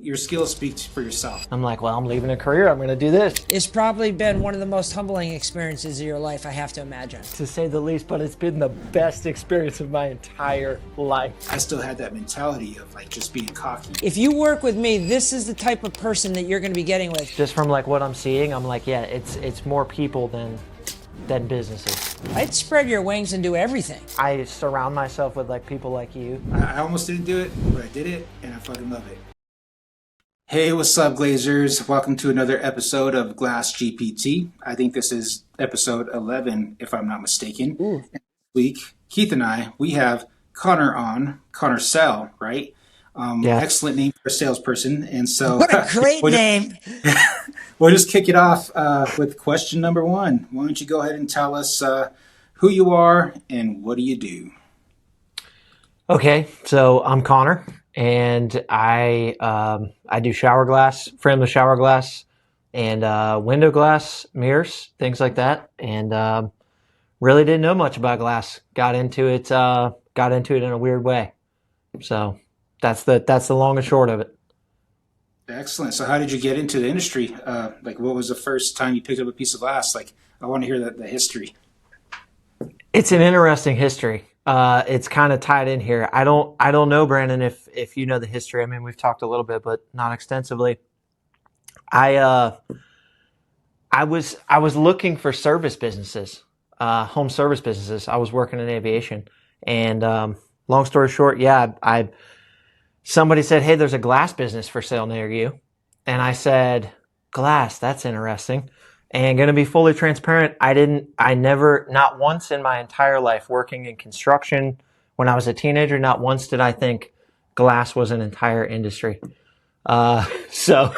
Your skills speak for yourself. I'm like, well, I'm leaving a career. I'm going to do this, It's probably been one of the most humbling experiences of your life, I have to imagine. to say the least, but it's been the best experience of my entire life. I still had that mentality of like just being cocky. If you work with me, this is the type of person that you're going to be getting with. Just from like what I'm seeing, I'm like, yeah, it's more people than businesses. I'd spread your wings and do everything. I surround myself with like people like you. I almost didn't do it, but I did it, and I fucking love it. Hey, what's up, Glazers? Welcome to another episode of Glass GPT. I think this is episode 11, if I'm not mistaken. Ooh. This week, Keith and I, we have Connor on, Connor Sell, right? Yeah. Excellent name for a salesperson. And so What a great name. We'll just kick it off with question number one. Why don't you go ahead and tell us who you are and what do you do? Okay, so I'm Connor, and I do shower glass, frame the shower glass, and window glass, mirrors, things like that. And really didn't know much about glass. Got into it in a weird way. So that's the long and short of it. Excellent. So how did you get into the industry? Like, what was the first time you picked up a piece of glass? Like, I want to hear the history. It's an interesting history. It's kind of tied in here. I don't know, Brandon, if you know the history. I mean, we've talked a little bit, but not extensively. I was looking for service businesses, home service businesses. I was working in aviation, and long story short, yeah, somebody said, "Hey, there's a glass business for sale near you," and I said, "Glass? That's interesting." And going to be fully transparent, I never, not once in my entire life working in construction when I was a teenager, not once did I think glass was an entire industry. So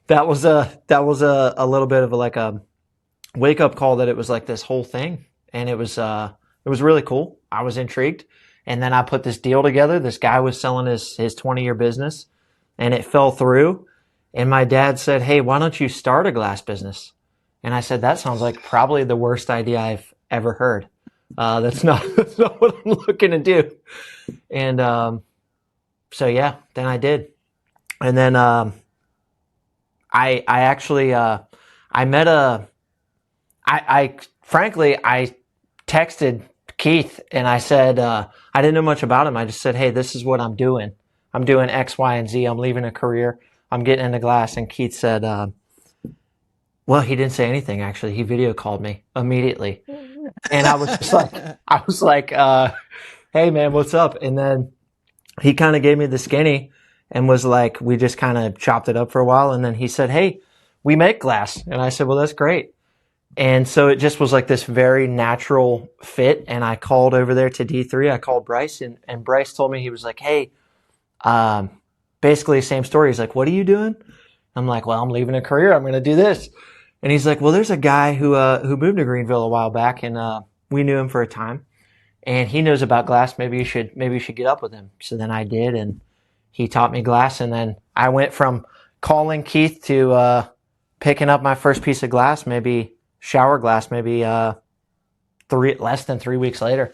that was a little bit of like a wake up call that it was like this whole thing. And it was really cool. I was intrigued. And then I put this deal together. This guy was selling his 20-year business, and it fell through. And my dad said, "Hey, why don't you start a glass business?" And I said, "That sounds like probably the worst idea I've ever heard. That's not what I'm looking to do." And so yeah, then I did. And then I actually I met I frankly I texted Keith and I said I didn't know much about him. I just said, "Hey, this is what I'm doing. I'm doing X, Y, and Z. I'm leaving a career. I'm getting into glass." And Keith said, well, he didn't say anything, actually. He video called me immediately. And I was just like, "Hey man, what's up?" And then he kind of gave me the skinny and was like, we just kind of chopped it up for a while. And then he said, "Hey, we make glass." And I said, "Well, that's great." And so it just was like this very natural fit. And I called over there to D3. I called Bryce, and Bryce told me, he was like, "Hey, basically same story." He's like, "What are you doing?" I'm like, "Well, I'm leaving a career. I'm going to do this." And he's like, "Well, there's a guy who moved to Greenville a while back, and we knew him for a time, and he knows about glass. Maybe you should get up with him." So then I did, and he taught me glass. And then I went from calling Keith to picking up my first piece of glass, maybe shower glass, maybe less than 3 weeks later.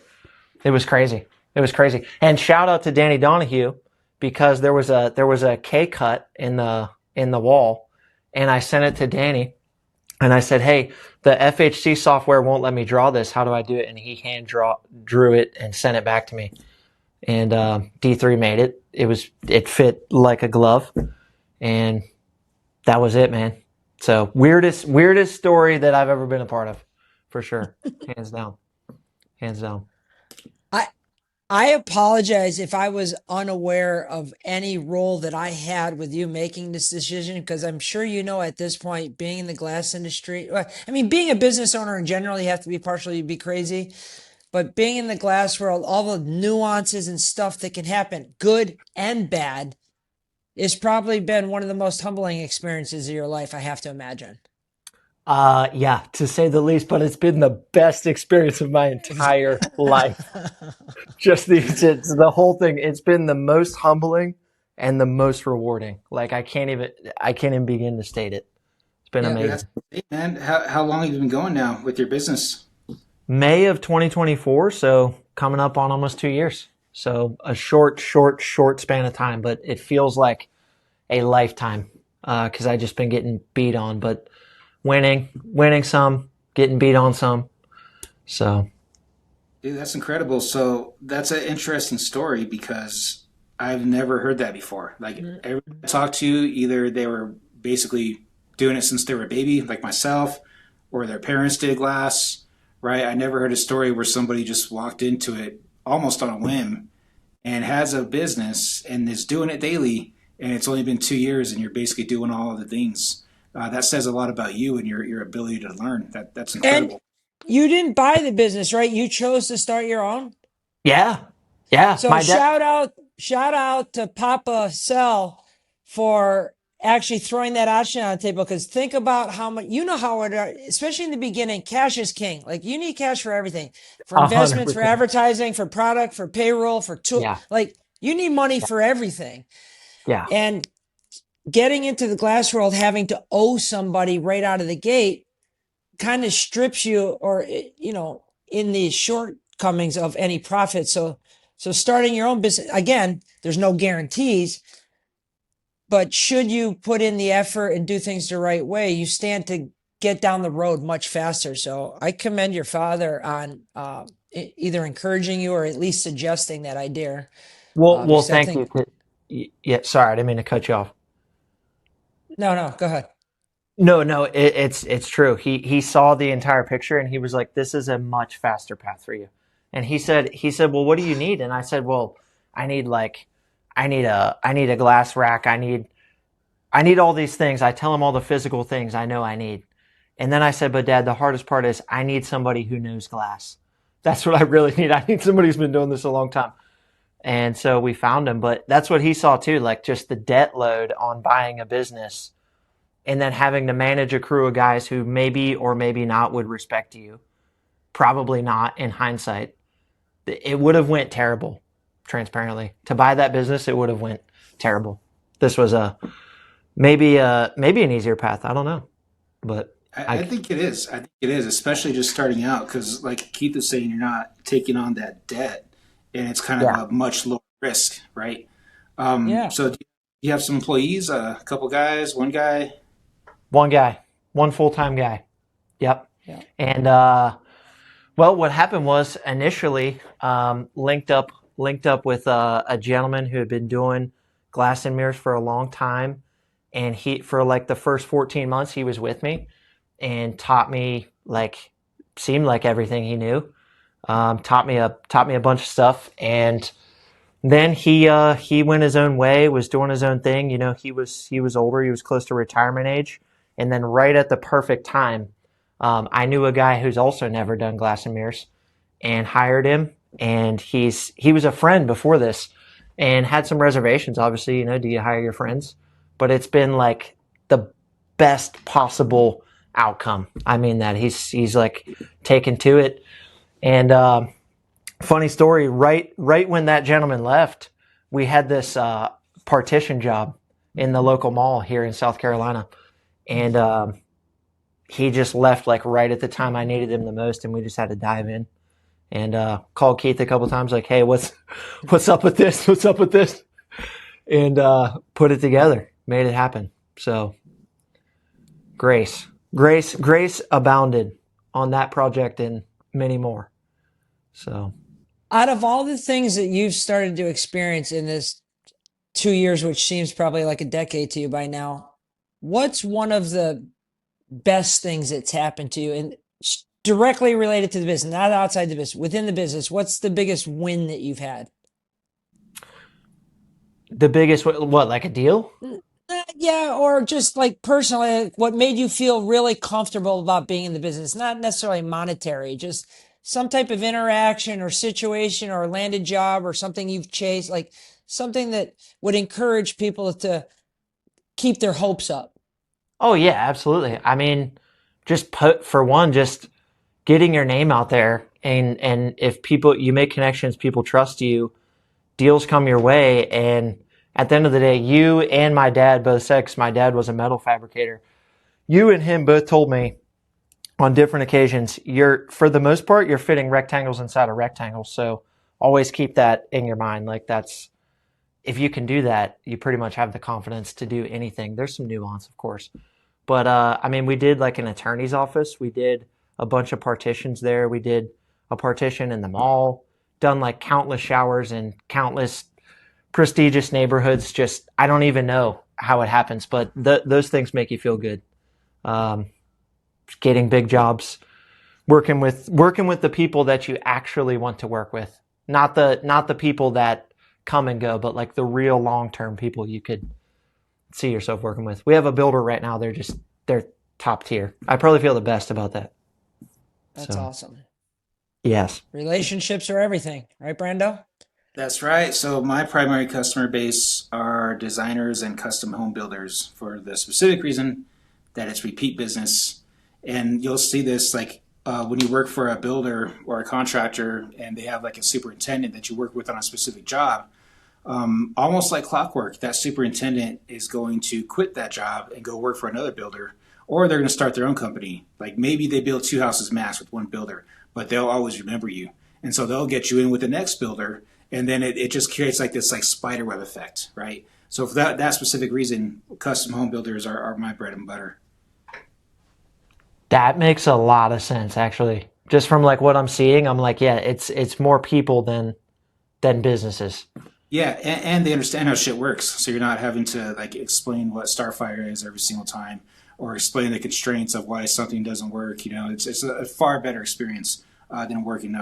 It was crazy. It was crazy. And shout out to Danny Donahue, because there was a K cut in the wall, and I sent it to Danny. And I said, "Hey, the FHC software won't let me draw this. How do I do it?" And he drew it and sent it back to me. And D3 made it. It fit like a glove. And that was it, man. So weirdest story that I've ever been a part of, for sure. Hands down. Hands down. I apologize if I was unaware of any role that I had with you making this decision, because I'm sure you know at this point, being in the glass industry, I mean, being a business owner in general, you have to be partially be crazy, but being in the glass world, all the nuances and stuff that can happen, good and bad, it's probably been one of the most humbling experiences of your life, I have to imagine. Yeah, to say the least, but it's been the best experience of my entire life. Just it's the whole thing. It's been the most humbling and the most rewarding. Like I can't even begin to state it. It's been Yeah, amazing. that's great, man. How long have you been going now with your business? May of 2024, so coming up on almost 2 years. So a short span of time, but it feels like a lifetime because I just been getting beat on, but winning some, getting beat on some. So Dude, that's incredible. So that's an interesting story because I've never heard that before. Like everyone I talked to, either they were basically doing it since they were a baby, like myself, or their parents did glass, right? I never heard a story where somebody just walked into it almost on a whim and has a business and is doing it daily, and it's only been 2 years, and you're basically doing all of the things. That says a lot about you and your ability to learn. That's And incredible. you didn't buy the business, right? You chose to start your own. yeah, yeah, So my dad. shout out to Papa Sell for actually throwing that option on the table. Because think about how much you know how it, especially in the beginning, cash is king. Like you need cash for everything, for A hundred investments, for percent. advertising, for product, for payroll, for tool. Yeah, Like you need money for everything. yeah. And getting into the glass world, having to owe somebody right out of the gate kind of strips you, or in the shortcomings of any profit. So starting your own business, again, there's no guarantees, but should you put in the effort and do things the right way, you stand to get down the road much faster. So I commend your father on either encouraging you or at least suggesting that idea, Well, because I thank you. think. Yeah, sorry, I didn't mean to cut you off. No, go ahead. No, it's true. He saw the entire picture and he was like, "This is a much faster path for you." And he said, "Well, what do you need?" And I said, "Well, I need like, I need a glass rack. I need all these things." I tell him all the physical things I know I need, and then I said, "But Dad, the hardest part is I need somebody who knows glass. That's what I really need. I need somebody who's been doing this a long time." And so we found him, but that's what he saw too, like just the debt load on buying a business and then having to manage a crew of guys who maybe or maybe not would respect you. Probably not in hindsight. It would have went terrible, transparently. To buy that business, it would have went terrible. This was maybe an easier path. I don't know, but I I think it is. I think it is, especially just starting out, because like Keith is saying, you're not taking on that debt, and it's kind of yeah, a much lower risk, right? Yeah. So do you have some employees? A couple guys, one guy? one guy, one full time guy. Yep. Yeah. And well, what happened was initially linked up with a gentleman who had been doing glass and mirrors for a long time, and he for like the first 14 months he was with me and taught me like seemed like everything he knew. Taught me a bunch of stuff, and then he went his own way, was doing his own thing. You know, he was older, he was close to retirement age, and then right at the perfect time, I knew a guy who's also never done glass and mirrors, and hired him. And he was a friend before this, and had some reservations. Obviously, do you hire your friends? But it's been like the best possible outcome. I mean that he's like taken to it, and funny story. Right when that gentleman left, we had this partition job in the local mall here in South Carolina, and he just left like right at the time I needed him the most, and we just had to dive in and called Keith a couple times, like, "Hey, what's up with this? What's up with this?" And put it together, made it happen. So grace abounded on that project and many more. So Out of all the things that you've started to experience in this 2 years, which seems probably like a decade to you by now, what's one of the best things that's happened to you and directly related to the business, not outside the business, within the business? What's the biggest win that you've had? the biggest what, like a deal? Yeah, or just like personally, what made you feel really comfortable about being in the business? Not necessarily monetary, just some type of interaction or situation or landed job or something you've chased, like something that would encourage people to keep their hopes up. Oh yeah, absolutely. I mean, just put for one, just getting your name out there, and if people you make connections, people trust you, deals come your way, and at the end of the day, you and my dad both said, 'cause my dad was a metal fabricator. You and him both told me on different occasions, for the most part, you're fitting rectangles inside of rectangles. So always keep that in your mind. Like if you can do that, you pretty much have the confidence to do anything. There's some nuance, of course. But I mean, we did like an attorney's office. We did a bunch of partitions there. We did a partition in the mall, done like countless showers in countless prestigious neighborhoods. Just, I don't even know how it happens, but those things make you feel good. Um, Getting big jobs, working with the people that you actually want to work with, not the people that come and go, but like the real long term people you could see yourself working with. We have a builder right now. They're top tier. I probably feel the best about that. That's So, awesome. yes. Relationships are everything, right, Brando? That's right. So my primary customer base are designers and custom home builders for the specific reason that it's repeat business. And you'll see this like when you work for a builder or a contractor and they have like a superintendent that you work with on a specific job, almost like clockwork, that superintendent is going to quit that job and go work for another builder, or they're going to start their own company. Like maybe they build two houses max with one builder, but they'll always remember you. And so they'll get you in with the next builder. And then it just creates like this like spider web effect, right? So for that specific reason, custom home builders are my bread and butter. That makes a lot of sense, actually. Just from like what I'm seeing, I'm like, yeah, it's more people than businesses. Yeah, and they understand how shit works, so you're not having to like explain what Starfire is every single time, or explain the constraints of why something doesn't work. You know, it's a far better experience than working,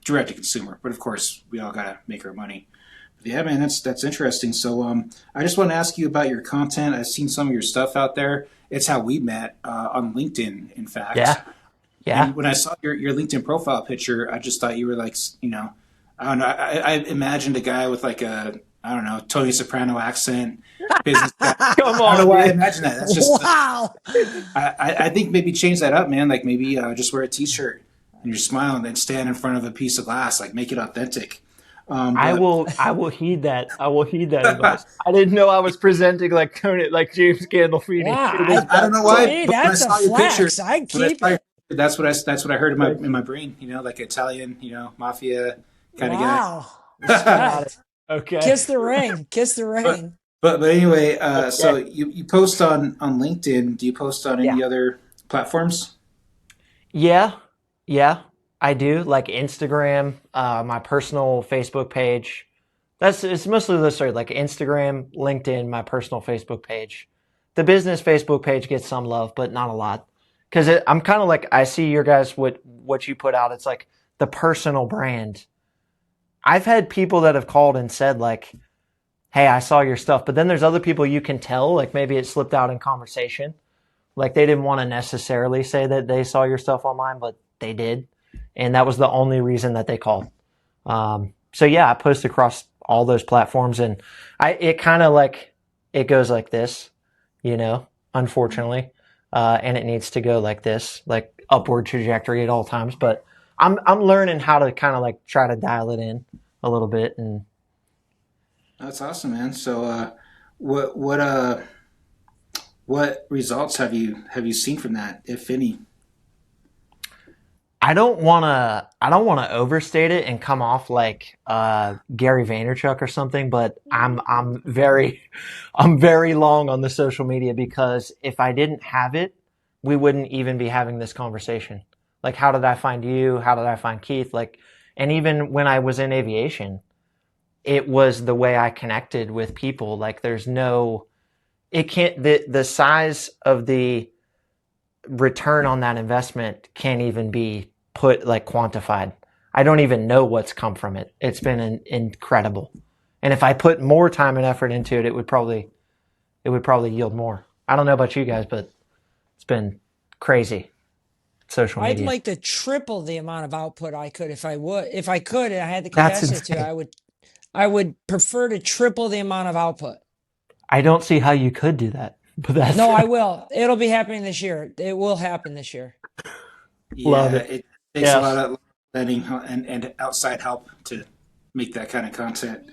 direct to consumer. But of course, we all gotta make our money. But yeah, man, that's interesting. So, I just want to ask you about your content. I've seen some of your stuff out there. It's how we met on LinkedIn, in fact. Yeah. Yeah. And when I saw your LinkedIn profile picture, I just thought you were like, I don't know. I imagined a guy with like I don't know, Tony Soprano accent, business guy. Come I don't know on, why I dude. imagined that. That's just, Wow. I think maybe change that up, man. Like maybe just wear a t-shirt and you're smiling and stand in front of a piece of glass, like make it authentic. I But will heed that. I will heed that advice. I didn't know I was presenting like Tony, like James Gandolfini. Wow. It is I don't know To why, me, but when I that's a saw your picture, flex. I when I keep saw your it. picture, that's what I heard in my brain. Like Italian, mafia kind of guy. Wow. got it. Respect. Okay. Kiss the ring. Kiss the But ring. but anyway, so Okay. you post on LinkedIn. Do you post on Yeah. any other platforms? Yeah. Yeah. I do like Instagram, my personal Facebook page. It's mostly those three, like Instagram, LinkedIn, my personal Facebook page. The business Facebook page gets some love, but not a lot. Because I'm kind of like, I see your guys, what you put out. It's like the personal brand. I've had people that have called and said like, hey, I saw your stuff. But then there's other people you can tell, like maybe it slipped out in conversation. Like they didn't want to necessarily say that they saw your stuff online, but they did. And that was the only reason that they called. So yeah, I post across all those platforms, and it kind of like it goes like this, unfortunately, and it needs to go like this, like upward trajectory at all times. But I'm learning how to kind of like try to dial it in a little bit, and That's awesome, man. So, what what uh what results have you seen from that, if any? I don't wanna overstate it and come off like Gary Vaynerchuk or something, but I'm very I'm very long on the social media because if I didn't have it, we wouldn't even be having this conversation. Like how did I find you? How did I find Keith? Like, and even when I was in aviation, it was the way I connected with people. Like there's no it can't the size of the return on that investment can't even be put like quantified. I don't even know what's come from it. It's been incredible. And if I put more time and effort into it, it would probably yield more. I don't know about you guys, but it's been crazy. Social I'd media. like to triple the amount of output I could if I could and I had the That's capacity to, insane. I would prefer to triple the amount of output. I don't see how you could do that, but that's No, I will. It'll be happening this year. It will happen this year. love Yeah, it. it takes a lot Yes. of planning and outside help to make that kind of content.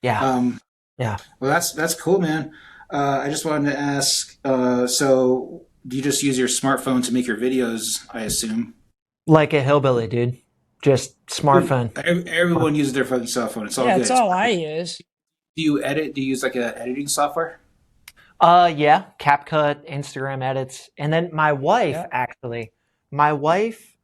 Yeah. Um, Yeah. well, that's cool, man. I just wanted to ask. So, do you just use your smartphone to make your videos? I assume. Like a hillbilly, dude. Just Dude, smartphone. everyone uses their fucking cell phone. It's all Yeah, good. it's all I use. Do you edit? Do you use like a editing software? Yeah, CapCut, Instagram edits. And then Yeah. my wife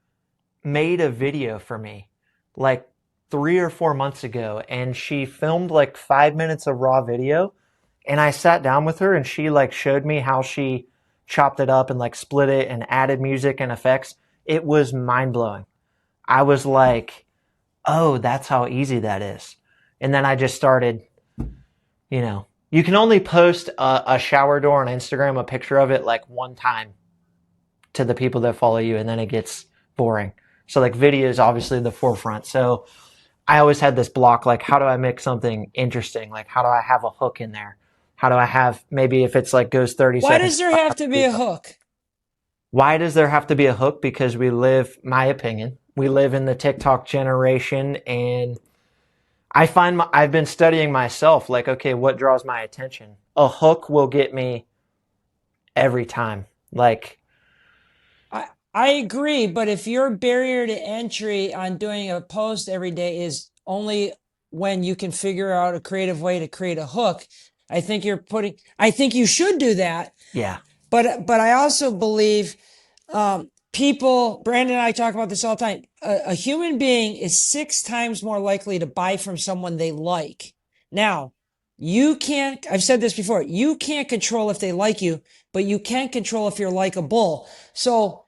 made a video for me like 3 or 4 months ago, and she filmed like 5 minutes of raw video. And I sat down with her and she like showed me how she chopped it up and like split it and added music and effects. It was mind blowing. I was like, oh, that's how easy that is. And then I just started, you can only post a shower door on Instagram, a picture of it like one time to the people that follow you, and then it gets boring. So like video is obviously the forefront. So I always had this block, like how do I make something interesting? Like how do I have a hook in there? How do I have, maybe if it's like goes 30 Why seconds. does there have to be a hook? Why does there have to be a hook? Because my opinion, we live in the TikTok generation, and I've been studying myself, like, okay, what draws my attention? A hook will get me every time. Like, I agree, but if your barrier to entry on doing a post every day is only when you can figure out a creative way to create a hook, I think you should do that. yeah, But I also believe people, Brandon and I talk about this all the time. A human being is 6 times more likely to buy from someone they like. Now, I've said this before, you can't control if they like you, but you can control if you're likable. So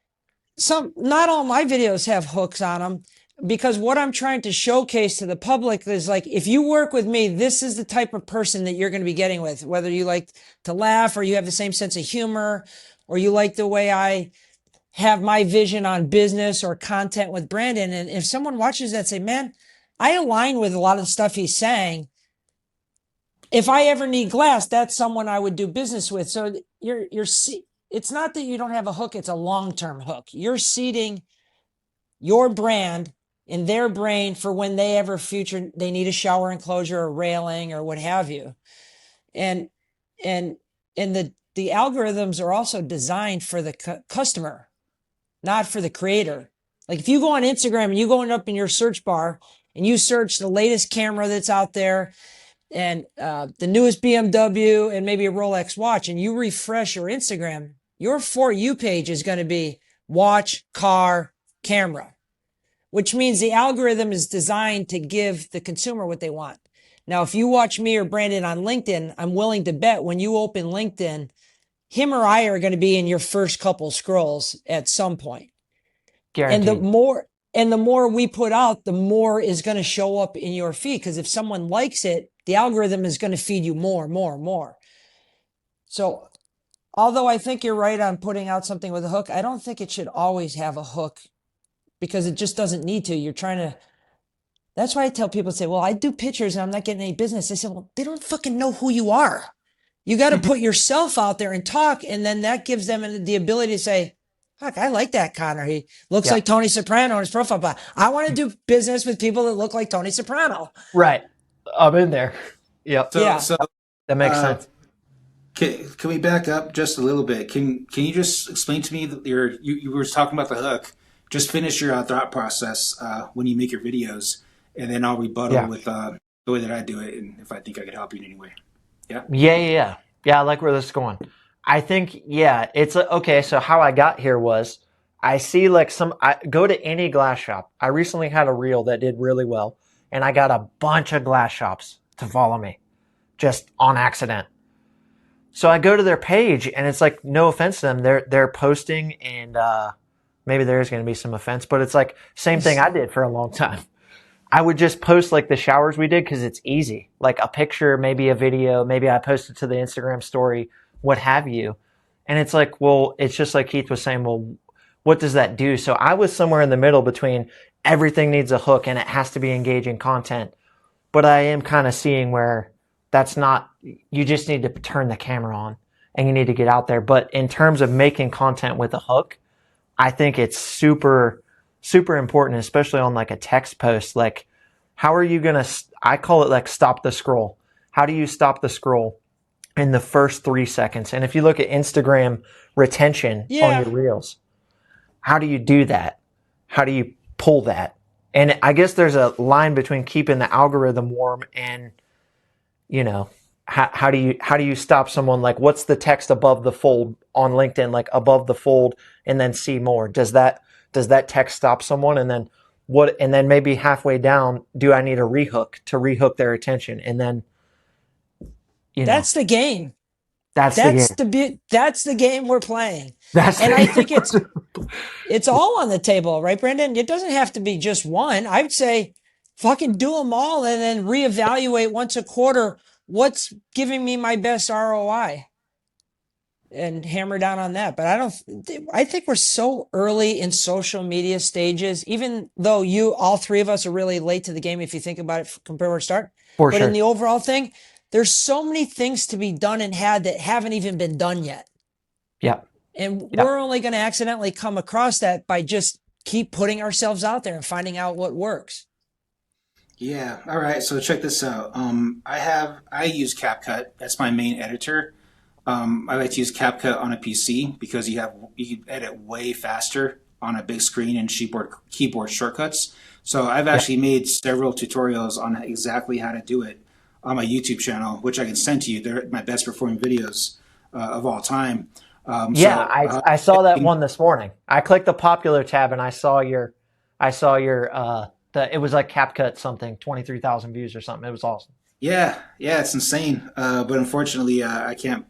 not all my videos have hooks on them, because what I'm trying to showcase to the public is like, if you work with me, this is the type of person that you're going to be getting with, whether you like to laugh or you have the same sense of humor, or you like the way I have my vision on business or content with Brandon. And if someone watches that and say, man, I align with a lot of the stuff he's saying. If I ever need glass, that's someone I would do business with. So it's not that you don't have a hook. It's a long-term hook. You're seeding your brand in their brain for when they need a shower enclosure or railing or what have you. And and the algorithms are also designed for the customer, not for the creator. Like if you go on Instagram and you go up in your search bar and you search the latest camera that's out there and the newest BMW and maybe a Rolex watch, and you refresh your Instagram, your For You page is going to be watch, car, camera, which means the algorithm is designed to give the consumer what they want. Now, if you watch me or Brandon on LinkedIn, I'm willing to bet when you open LinkedIn, him or I are going to be in your first couple scrolls at some point. And guaranteed. the more we put out, the more is going to show up in your feed. Because if someone likes it, the algorithm is going to feed you more, more, more. So although I think you're right on putting out something with a hook, I don't think it should always have a hook, because it just doesn't need to. That's why I tell people, say, well, I do pictures and I'm not getting any business. I say, well, they don't fucking know who you are. You got to put yourself out there and talk. And then that gives them the ability to say, fuck, I like that Connor. He looks Yeah. like Tony Soprano on his profile. But I want to do business with people that look like Tony Soprano. Right. I'm in there. Yep. So, Yeah. so That makes sense. can we back up just a little bit? Can you just explain to me you were talking about the hook? Just finish your thought process when you make your videos, and then I'll rebuttal Yeah. with the way that I do it, and if I think I could help you in any way. Yeah. Yeah. I like where this is going. I think, yeah, okay. So how I got here was I see like I go to any glass shop. I recently had a reel that did really well, and I got a bunch of glass shops to follow me just on accident. So I go to their page, and it's like, no offense to them, they're posting, and maybe there is going to be some offense, but it's like same thing I did for a long time. I would just post like the showers we did because it's easy, like a picture, maybe a video, maybe I post it to the Instagram story, what have you. And it's like, well, it's just like Keith was saying, well, what does that do? So I was somewhere in the middle between everything needs a hook and it has to be engaging content. But I am kind of seeing where that's not, you just need to turn the camera on and you need to get out there. But in terms of making content with a hook, I think it's super, super important, especially on like a text post. Like, how are you going to, I call it like stop the scroll. How do you stop the scroll in the first 3 seconds? And if you look at Instagram retention on your reels, how do you do that? How do you pull that? And I guess there's a line between keeping the algorithm warm and you know, how do you stop someone? Like, what's the text above the fold on LinkedIn, like above the fold and then see more? Does that text stop someone? And then what, and then maybe halfway down, do I need a rehook to rehook their attention? And then, you know, That's the game. that's the game. That's the game we're playing. That's And I think the it's all on the table, right, Brendan? It doesn't have to be just one. I would say fucking do them all and then reevaluate once a quarter what's giving me my best ROI and hammer down on that. But I think we're so early in social media stages, even though all three of us are really late to the game if you think about it compared to our start. for But in sure. the overall thing, there's so many things to be done and had that haven't even been done yet. Yeah. And Yeah. we're only going to accidentally come across that by just keep putting ourselves out there and finding out what works. Yeah. All right. So check this out. I use CapCut. That's my main editor. I like to use CapCut on a PC because you can edit way faster on a big screen and keyboard shortcuts. So I've Yeah. actually made several tutorials on exactly how to do it on my YouTube channel, which I can send to you. They're my best performing videos of all time. Yeah, I saw that one this morning. I clicked the popular tab and I saw your it was like CapCut something, 23,000 views or something. It was awesome. yeah, it's insane. But unfortunately, I can't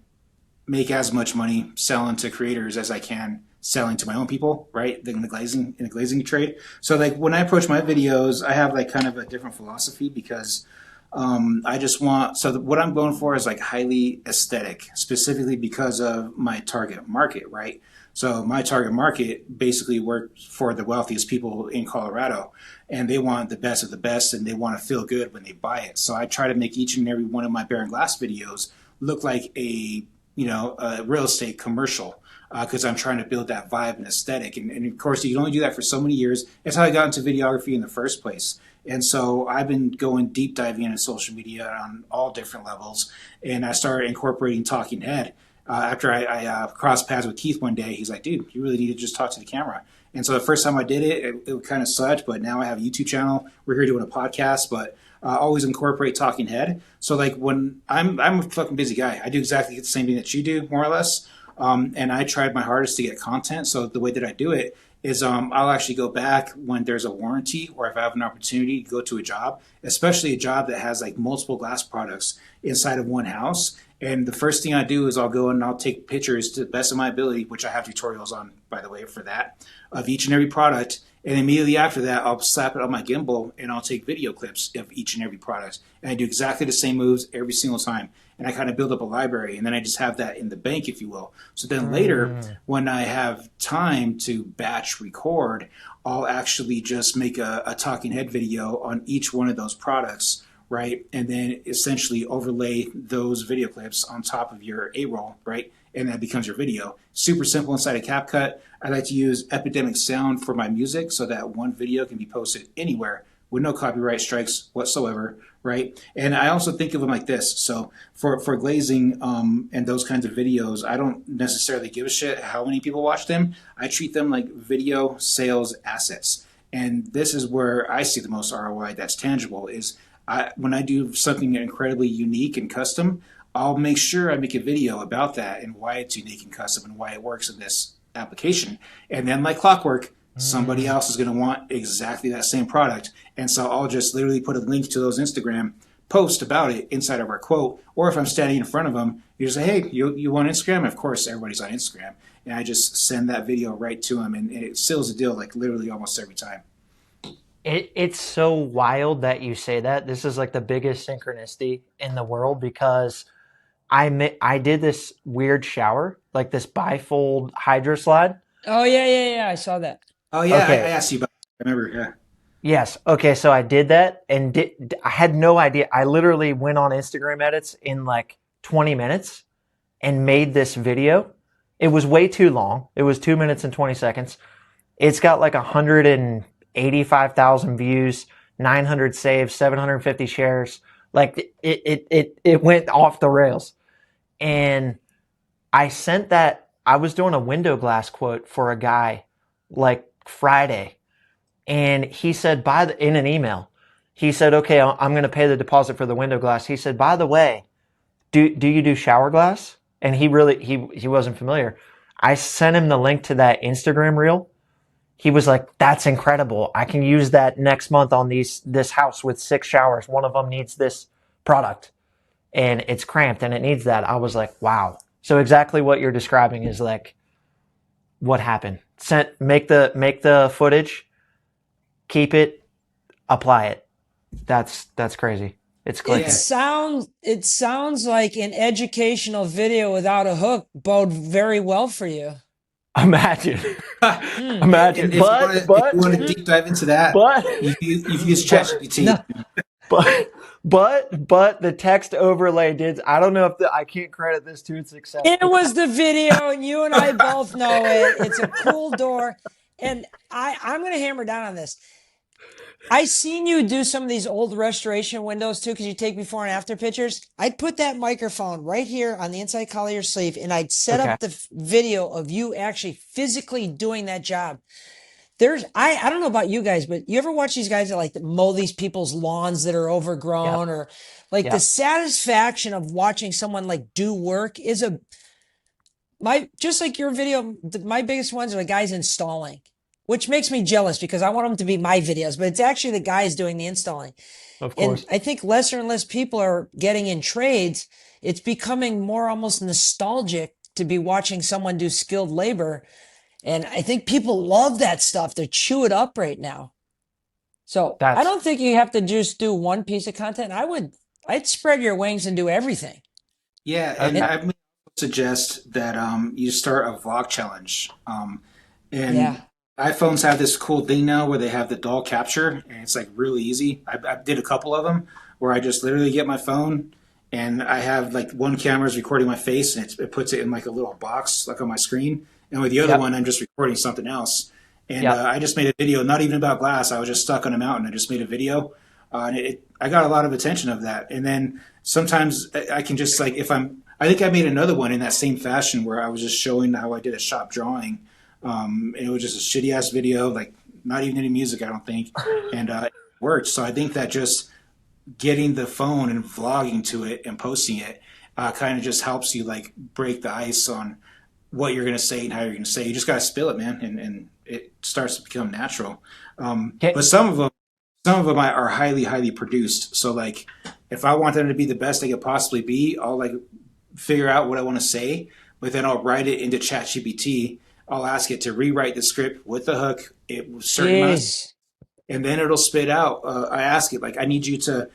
make as much money selling to creators as I can selling to my own people, right? In the glazing trade. So like when I approach my videos, I have like kind of a different philosophy because I just want what I'm going for is like highly aesthetic, specifically because of my target market, right? So my target market basically works for the wealthiest people in Colorado, and they want the best of the best, and they want to feel good when they buy it. So I try to make each and every one of my Bear and Glass videos look like a real estate commercial because I'm trying to build that vibe and aesthetic. And of course, you can only do that for so many years. That's how I got into videography in the first place. And so I've been going deep diving into social media on all different levels. And I started incorporating talking head. After I crossed paths with Keith one day, he's like, dude, you really need to just talk to the camera. And so the first time I did it kind of sucked, but now I have a YouTube channel. We're here doing a podcast, but always incorporate talking head. So like when I'm a fucking busy guy, I do exactly the same thing that you do, more or less. And I tried my hardest to get content. So the way that I do it is I'll actually go back when there's a warranty or if I have an opportunity to go to a job, especially a job that has like multiple glass products inside of one house. And the first thing I do is I'll go and I'll take pictures to the best of my ability, which I have tutorials on, by the way, for that, of each and every product. And immediately after that, I'll slap it on my gimbal and I'll take video clips of each and every product. And I do exactly the same moves every single time. And I kind of build up a library and then I just have that in the bank, if you will. So then later, when I have time to batch record, I'll actually just make a talking head video on each one of those products, right? And then essentially overlay those video clips on top of your A-roll, right? And that becomes your video. Super simple inside of CapCut. I like to use Epidemic Sound for my music so that one video can be posted anywhere with no copyright strikes whatsoever, right? And I also think of them like this. So for glazing and those kinds of videos, I don't necessarily give a shit how many people watch them. I treat them like video sales assets. And this is where I see the most ROI that's tangible is when I do something incredibly unique and custom, I'll make sure I make a video about that and why it's unique and custom and why it works in this application. And then like clockwork, somebody else is going to want exactly that same product. And so I'll just literally put a link to those Instagram posts about it inside of our quote. Or if I'm standing in front of them, you just say, hey, you want Instagram? And of course, everybody's on Instagram. And I just send that video right to them. And it seals the deal like literally almost every time. It's so wild that you say that. This is like the biggest synchronicity in the world because I did this weird shower, like this bifold hydro slide. Oh, yeah. I saw that. Oh, yeah, I Okay. asked you about it. I remember, yeah. Yes. Okay. So I did that and I had no idea. I literally went on Instagram edits in like 20 minutes and made this video. It was way too long. It was 2 minutes and 20 seconds. It's got like 185,000 views, 900 saves, 750 shares. Like it went off the rails. And I sent that. I was doing a window glass quote for a guy like Friday. And he said in an email, he said, okay, I'm going to pay the deposit for the window glass. He said, by the way, do you do shower glass? And he wasn't familiar. I sent him the link to that Instagram reel. He was like, that's incredible. I can use that next month on this house with 6 showers. One of them needs this product and it's cramped and it needs that. I was like, wow. So exactly what you're describing is like what happened. Make the footage, keep it, apply it. That's crazy. It's clicking. It sounds like an educational video without a hook bode very well for you. Imagine. Imagine. And if you want to deep dive into that, but you've used ChatGPT. No. But the text overlay did. I don't know if I can't credit this to its success. It was the video, and you and I both know it. It's a cool door, and I'm going to hammer down on this. I seen you do some of these old restoration windows too, because you take before and after pictures. I'd put that microphone right here on the inside collar of your sleeve, and I'd set up the video of you actually physically doing that job. I don't know about you guys, but you ever watch these guys that like mow these people's lawns that are overgrown, or like the satisfaction of watching someone like do work is just like your video. My biggest ones are the guys installing, which makes me jealous because I want them to be my videos, but it's actually the guys doing the installing. Of course. And I think lesser and less people are getting in trades. It's becoming more almost nostalgic to be watching someone do skilled labor. And I think people love that stuff. They chew it up right now. So I don't think you have to just do one piece of content. I'd spread your wings and do everything. Yeah, and I would suggest that you start a vlog challenge. iPhones have this cool thing now where they have the doll capture, and it's like really easy. I did a couple of them where I just literally get my phone and I have like one camera is recording my face, and it puts it in like a little box like on my screen. And with the other one, I'm just recording something else. And I just made a video, not even about glass. I was just stuck on a mountain. I just made a video. And I got a lot of attention of that. And then sometimes I can just like, I think I made another one in that same fashion where I was just showing how I did a shop drawing. And it was just a shitty ass video, like not even any music, I don't think. And it worked. So I think that just getting the phone and vlogging to it and posting it kind of just helps you like break the ice on what you're going to say and how you're going to say. You just got to spill it, man, and it starts to become natural. But some of them are highly, highly produced. So like, if I want them to be the best they could possibly be, I'll like figure out what I want to say, but then I'll write it into ChatGPT. I'll ask it to rewrite the script with the hook, and then it'll spit out. I ask it like, I need you to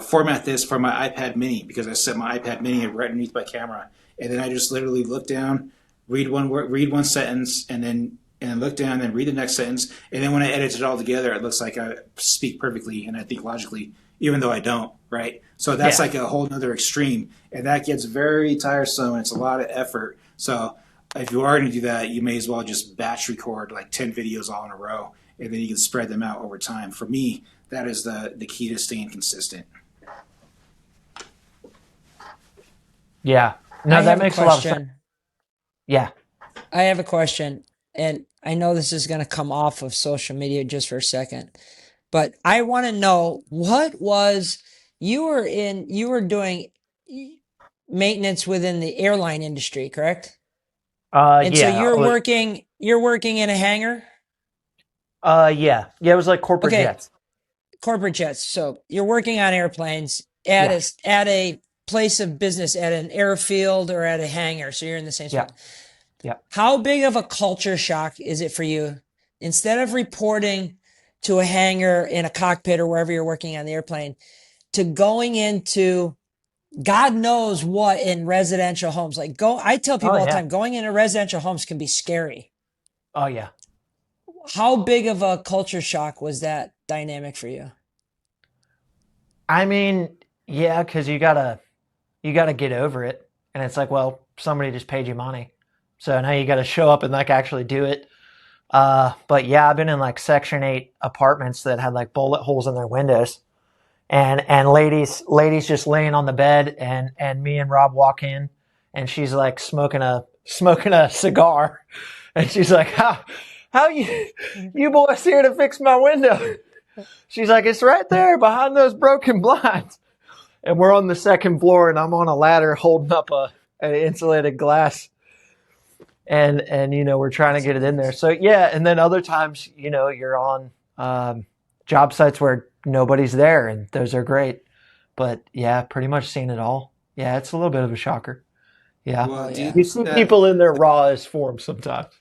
format this for my iPad Mini because I set my iPad Mini right underneath my camera. And then I just literally look down, read one sentence, and then look down, and then read the next sentence. And then when I edit it all together, it looks like I speak perfectly and I think logically, even though I don't, right? So that's like a whole nother extreme. And that gets very tiresome, and it's a lot of effort. So if you are going to do that, you may as well just batch record like 10 videos all in a row, and then you can spread them out over time. For me, that is the key to staying consistent. Yeah. No, that makes a lot of sense. Yeah. I have a question, and I know this is going to come off of social media just for a second, but I want to know you were doing maintenance within the airline industry, correct? And so you're working in a hangar? Yeah, it was like corporate jets. Corporate jets. So you're working on airplanes at a place of business, at an airfield or at a hangar. So you're in the same spot. Yeah. How big of a culture shock is it for you? Instead of reporting to a hangar in a cockpit or wherever you're working on the airplane, to going into God knows what in residential homes. I tell people all the time, going into residential homes can be scary. Oh yeah. How big of a culture shock was that dynamic for you? I mean, yeah, because you gotta get over it, and it's like, well, somebody just paid you money, so now you got to show up and like actually do it. But yeah, I've been in like Section 8 apartments that had like bullet holes in their windows, and ladies just laying on the bed, and me and Rob walk in, and she's like smoking a cigar, and she's like, how you boys here to fix my window? She's like, it's right there behind those broken blinds. And we're on the second floor, and I'm on a ladder holding up an insulated glass, and we're trying to get it in there. So yeah, and then other times, you're on job sites where nobody's there, and those are great. But yeah, pretty much seen it all. Yeah, it's a little bit of a shocker. Yeah, Well, do you Yeah, you think see that? people in their rawest form sometimes.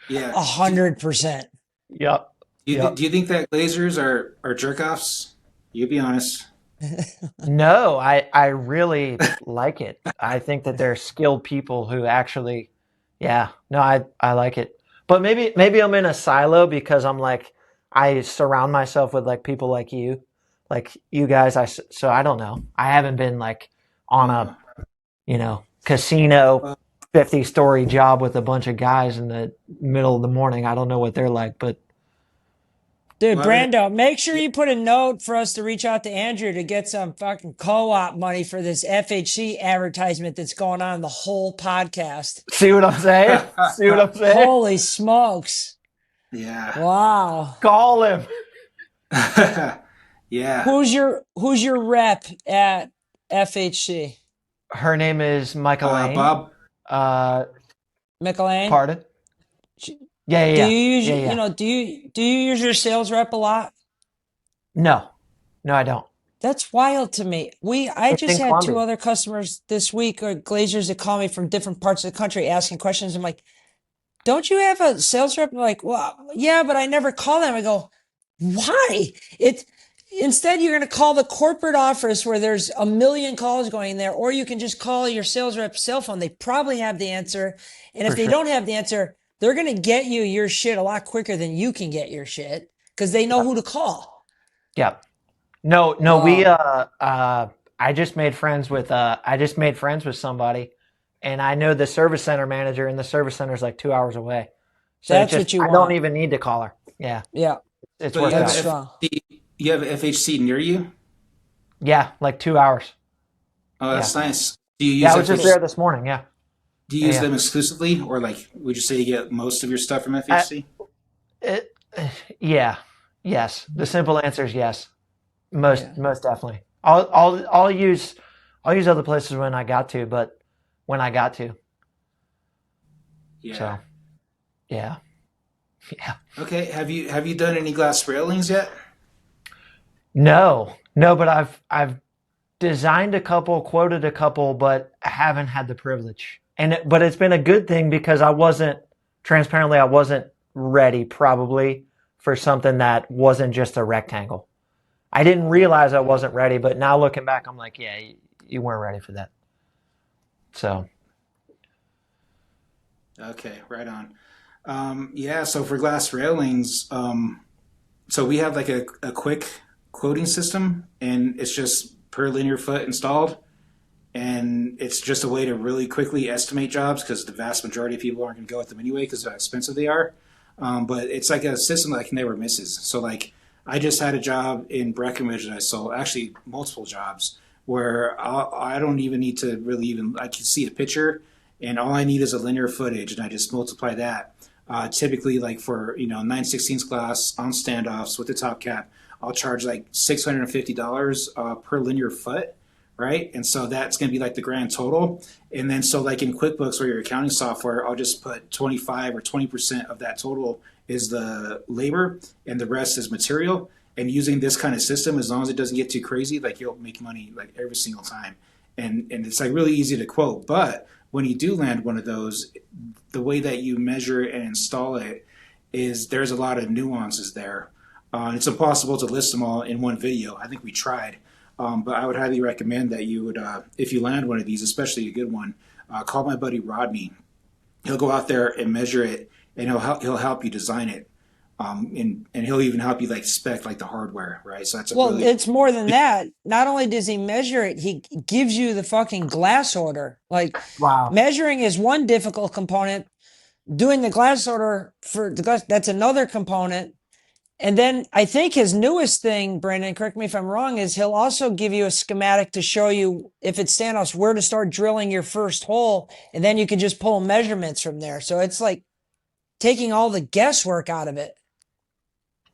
Yeah. 100%. Yep, Do yep. you think that glazers are jerk offs? You be honest. No, I really like it. I think that they're skilled people who actually, yeah, no, I like it. But maybe I'm in a silo because I'm like I surround myself with like people like you guys. So I don't know. I haven't been like on a Uh, casino well, 50-story job with a bunch of guys in the middle of the morning. I don't know what they're like, but Dude, well, Brando, make sure yeah, you put a note for us to reach out to Andrew to get some fucking co-op money for this FHC advertisement that's going on the whole podcast. see what I'm saying? See what I'm saying? Holy smokes. yeah, Wow. Call him. yeah. Who's your rep at FHC? Her name is Michaelaine. Bob. Uh, McElhain? pardon? Yeah, Do yeah, you use yeah, you yeah. know, do you use your sales rep a lot? No, no, I don't. That's wild to me. I It's just in had two Columbia. other customers this week or glaziers that call me from different parts of the country asking questions. I'm like, don't you have a sales rep? They're like, well, yeah, but I never call them. I go, why? Instead you're going to call the corporate office where there's a million calls going there, or you can just call your sales rep's cell phone. They probably have the answer. And if For they sure. don't have the answer, they're going to get you your shit a lot quicker than you can get your shit because they know Yep. who to call. Yep. No, no, we Wow. I just made friends with somebody, and I know the service center manager, and the service center is like 2 hours away. So it's That's just what you I don't want. even need to call her. Yeah, Yeah, it's So you worked have that's a out. strong. FHC, you have a FHC near you? Yeah, like 2 hours. Oh, Yeah. that's nice. Do you Yeah, use I was just FHC? there this morning. Yeah. Do you Yeah, use yeah. them exclusively, or like would you say you get most of your stuff from I, FHC? it, yeah. Yes. The simple answer is yes. Yeah. Most definitely. I'll use other places when I got to, but when I got to. Yeah. So yeah. Yeah. Okay. Have you done any glass railings yet? No. No, but I've designed a couple, quoted a couple, but I haven't had the privilege. But it's been a good thing because I wasn't ready probably for something that wasn't just a rectangle. I didn't realize I wasn't ready, but now looking back, I'm like, yeah, you weren't ready for that. So, Okay, right on. Yeah, so for glass railings, so we have like a quick quoting system, and it's just per linear foot installed, and it's just a way to really quickly estimate jobs because the vast majority of people aren't going to go with them anyway because of how expensive they are. But it's like a system that never misses. So like I just had a job in Breckenridge that I sold, actually multiple jobs where I don't even need to really even I can see a picture, and all I need is a linear footage, and I just multiply that. Typically, like for 9/16 glass on standoffs with the top cap, I'll charge like $650 per linear foot, right? And so that's going to be like the grand total. And then so like in QuickBooks or your accounting software, I'll just put 25 or 20% of that total is the labor and the rest is material. And using this kind of system, as long as it doesn't get too crazy, like you'll make money like every single time. And it's like really easy to quote. But when you do land one of those, the way that you measure it and install it is there's a lot of nuances there. It's impossible to list them all in one video. I think we tried, but I would highly recommend that you would, if you land one of these, especially a good one, call my buddy Rodney. He'll go out there and measure it, and he'll help you design it, and he'll even help you like spec like the hardware, right? So that's a Well, really it's more than that. Not only does he measure it, he gives you the fucking glass order. Like wow. measuring is one difficult component. Doing the glass order for the glass, that's another component. And then I think his newest thing, Brandon, correct me if I'm wrong, is he'll also give you a schematic to show you if it's standoffs where to start drilling your first hole, and then you can just pull measurements from there. So it's like taking all the guesswork out of it.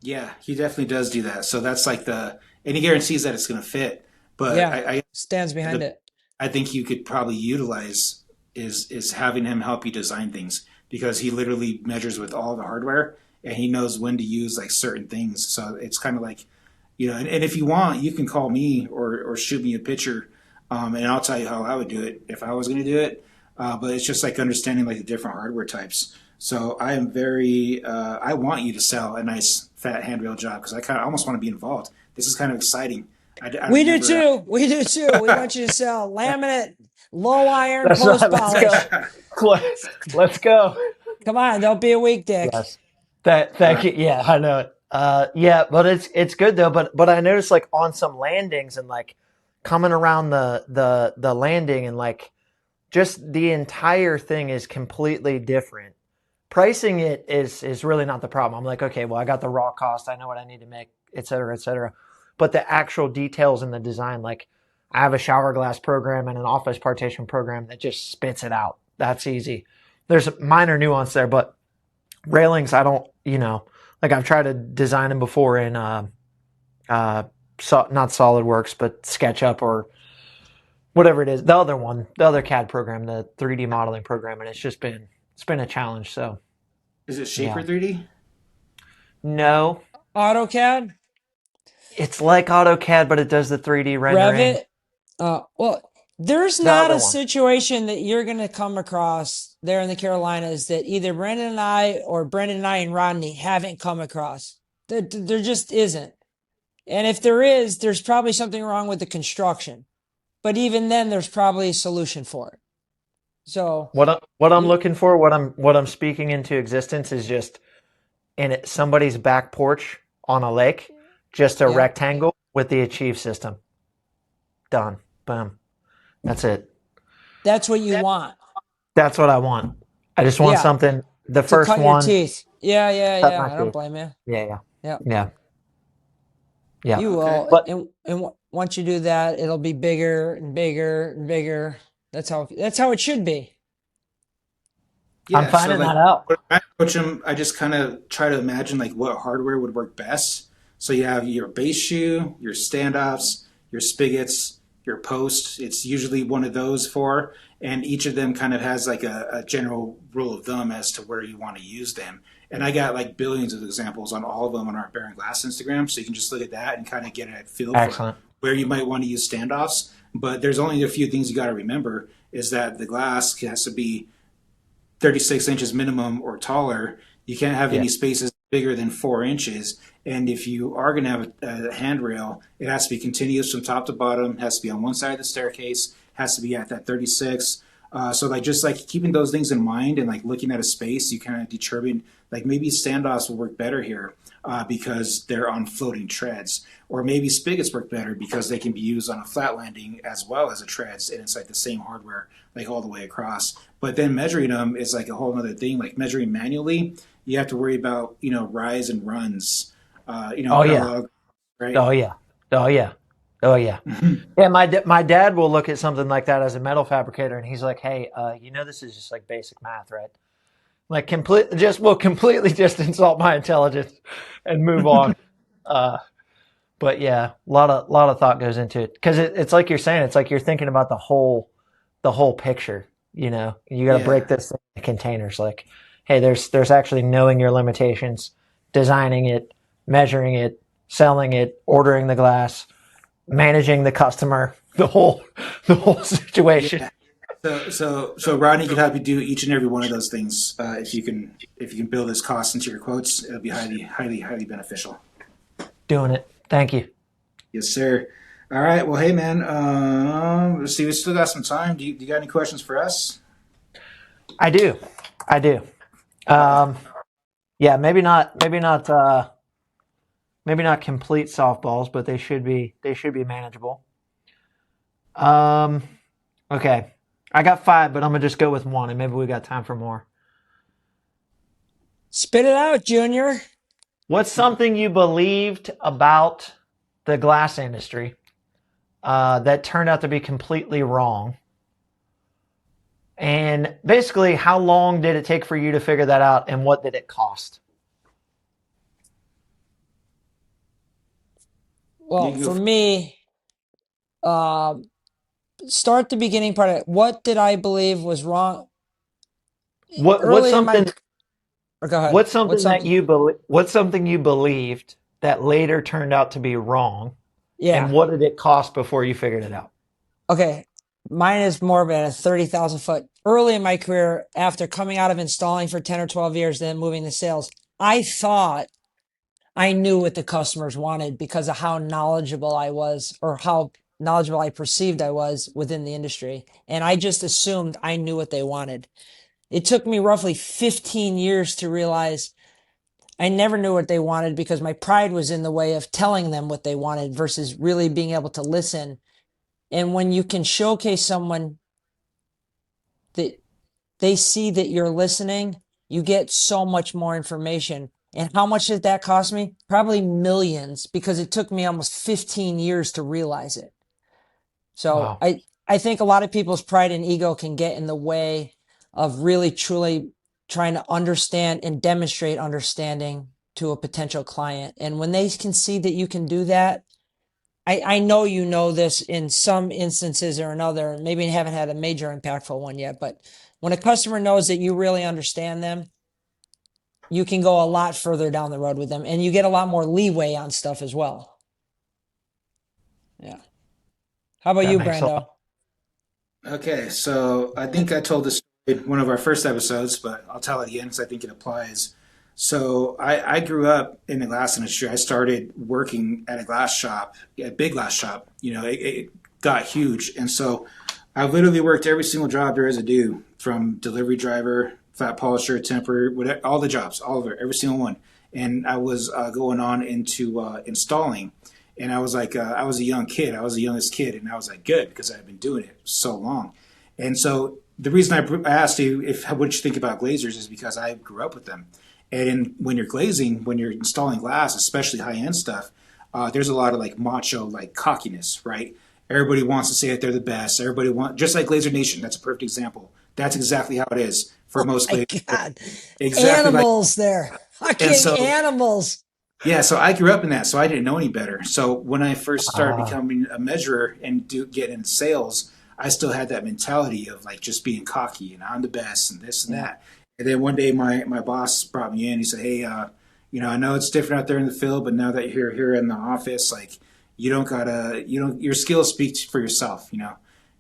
Yeah, he definitely does do that. So that's like and he guarantees that it's going to fit. But Yeah, stands behind the it. I think you could probably utilize is having him help you design things because he literally measures with all the hardware and he knows when to use like certain things. So it's kind of like, and if you want, you can call me or shoot me a picture, and I'll tell you how I would do it if I was going to do it. But it's just like understanding like the different hardware types. So I am I want you to sell a nice fat handrail job because I kind of almost want to be involved. This is kind of exciting. I We do remember. too. We do too. We want you to sell laminate, low iron, That's post right. Let's go. polish. Let's go. Come on, don't be a weak dick. Yes. Thank you. Yeah, I know it. Yeah, but it's good though. But I noticed like on some landings and like coming around the landing and like just the entire thing is completely different. Pricing it is really not the problem. I'm like, okay, well, I got the raw cost. I know what I need to make, et cetera, et cetera. But the actual details in the design, like I have a shower glass program and an office partition program that just spits it out. That's easy. There's a minor nuance there, but railings, I don't, like I've tried to design them before in, not SolidWorks, but SketchUp or whatever it is. The other one, the other CAD program, the 3D modeling program. And it's been a challenge. So Is it yeah. Shaper 3D? No, AutoCAD, it's like AutoCAD, but it does the 3D rendering. Revit. Well, there's The not other a one. situation that you're going to come across there in the Carolinas that either Brendan and I or Brendan and I and Rodney haven't come across. There just isn't. And if there is, there's probably something wrong with the construction. But even then, there's probably a solution for it. So, What I'm looking for, what I'm speaking into existence is just somebody's back porch on a lake, just a yeah, rectangle with the achieve system. Done. Boom. That's it. that's what you want. That's what I want. I just want Yeah, something. The to first cut your one, teeth. Yeah, yeah, cut my yeah. I don't teeth. blame you. Yeah, yeah, Yeah, yeah, yeah. you Okay. will. But And once you do that, it'll be bigger and bigger and bigger. That's how it should be. I'm Yeah. So finding like that out. when I approach them, I just kind of try to imagine like what hardware would work best. So you have your base shoe, your standoffs, your spigots, your posts. It's usually one of those four, and each of them kind of has like a general rule of thumb as to where you want to use them. And I got like billions of examples on all of them on our Bearing Glass Instagram, so you can just look at that and kind of get a feel for Excellent. where you might want to use standoffs. But there's only a few things you got to remember is that the glass has to be 36 inches minimum or taller. You can't have Yeah. any spaces bigger than 4 inches. And if you are going to have a handrail, it has to be continuous from top to bottom, has to be on one side of the staircase, has to be at that 36. So like just like keeping those things in mind and like looking at a space, you kind of determine like maybe standoffs will work better here because they're on floating treads, or maybe spigots work better because they can be used on a flat landing as well as a treads, and it's like the same hardware like all the way across. But then measuring them is like a whole other thing. Like measuring manually, you have to worry about rise and runs, Oh yeah. parallel, right? Oh yeah. Oh yeah. Oh yeah. Yeah, my dad will look at something like that as a metal fabricator, and he's like, "Hey, this is just like basic math, right? Like completely just insult my intelligence and move on." Uh, but yeah, lot of thought goes into it because it's like you're saying, it's like you're thinking about the whole picture. You got to break Yeah. this into containers. Like, hey, there's actually knowing your limitations, designing it, measuring it, selling it, ordering the glass, managing the customer, the whole situation. Yeah. So Rodney could help you do each and every one of those things. If you can build his costs into your quotes, it'll be highly, highly, highly beneficial. Doing it. Thank you. Yes, sir. All right. Well, hey, man. Let's see. We still got some time. Do you got any questions for us? I do. I do. Um, yeah, maybe not complete softballs, but they should be manageable. Um, okay. I got five, but I'm gonna just go with one, and maybe we got time for more. Spit it out, Junior. What's something you believed about the glass industry that turned out to be completely wrong? And basically, how long did it take for you to figure that out, and what did it cost? Well, You can go for me, uh, start the beginning part of it. What did I believe was wrong What what's early in my? something Or go ahead. what's What's something that something? you believe what's something you believed that later turned out to be wrong, and Yeah. what did it cost before you figured it out? Okay. Mine is more of a 30,000 foot. Early in my career, after coming out of installing for 10 or 12 years, then moving to sales, I thought I knew what the customers wanted because of how knowledgeable I was or how knowledgeable I perceived I was within the industry. And I just assumed I knew what they wanted. It took me roughly 15 years to realize I never knew what they wanted because my pride was in the way of telling them what they wanted versus really being able to listen. And when you can showcase someone that they see that you're listening, you get so much more information. And how much did that cost me? Probably millions because it took me almost 15 years to realize it. So Wow, I think a lot of people's pride and ego can get in the way of really truly trying to understand and demonstrate understanding to a potential client. And when they can see that you can do that, I know you know this in some instances or another, maybe you haven't had a major impactful one yet, but when a customer knows that you really understand them, you can go a lot further down the road with them and you get a lot more leeway on stuff as well. Yeah. How about that you, makes a lot. Brando? Okay, so I think I told this story in one of our first episodes, but I'll tell it again because I think it applies. So I grew up in the glass industry. I started working at a glass shop, a big glass shop. It got huge, and so I literally worked every single job there is to do, from delivery driver, fat polisher, temper, whatever, all the jobs, all of it, every single one. And I was going on into installing, and I was like, I was a young kid. I was the youngest kid, and I was like, good because I've been doing it so long. And so the reason I asked you if what you think about glazers is because I grew up with them. When you're glazing, when you're installing glass, especially high end stuff, there's a lot of like macho, like cockiness, right? Everybody wants to say that they're the best. Everybody wants, just like Glazer Nation. That's a perfect example. That's exactly how it is for Oh most my glazers. God. Exactly like, Animals there. and Fucking so animals. yeah, so I grew up in that, so I didn't know any better. So when I first started Ah, becoming a measurer and get into sales, I still had that mentality of like just being cocky and I'm the best and this and Yeah. that. And then one day my boss brought me in. He said, "Hey, I know it's different out there in the field, but now that you're here in the office, like your skills speak for yourself.